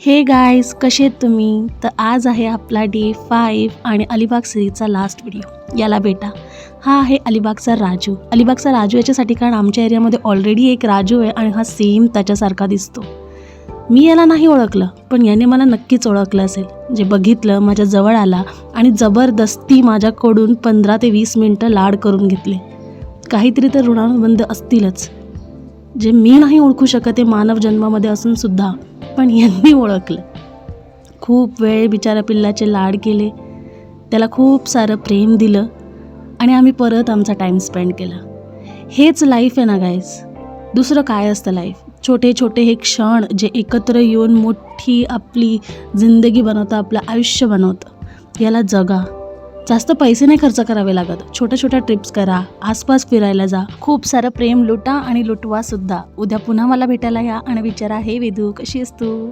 हे गाईज, कसे आहेत तुम्ही? तर आज आहे आपला डे 5 आणि अलिबाग सिरीजचा लास्ट व्हिडिओ. याला बेटा, हा आहे अलिबागचा राजू. अलिबागचा राजू याच्यासाठी कारण आमच्या एरियामध्ये ऑलरेडी एक राजू आहे आणि हा सेम त्याच्यासारखा दिसतो. मी याला नाही ओळखलं, पण याने मला नक्कीच ओळखलं असेल. जे बघितलं, माझ्या जवळ आला आणि जबरदस्ती माझ्याकडून 15 ते 20 मिनटं लाड करून घेतले. काहीतरी तर ऋणानुबंध असतीलच, जे मी नाही ओळखू शकत आहे मानव जन्मामध्ये असूनसुद्धा, पण यांनी ओळखलं. खूप वेळ बिचारा पिल्लाचे लाड केले, त्याला खूप सारं प्रेम दिलं आणि आम्ही परत आमचा टाईम स्पेंड केला. हेच लाईफ आहे ना गाईज. दुसरं काय असतं लाईफ? छोटे छोटे हे क्षण जे एकत्र येऊन मोठी आपली जिंदगी बनवतं, आपलं आयुष्य बनवतं. याला जगा. जास्त पैसे नाही खर्च करावे लागत. छोट्या छोट्या ट्रिप्स करा, आसपास फिरायला जा, खूप सारं प्रेम लुटा आणि लुटवा सुद्धा. उद्या पुन्हा मला भेटायला या आणि विचारा, हे वेदू कशी आहेस तू?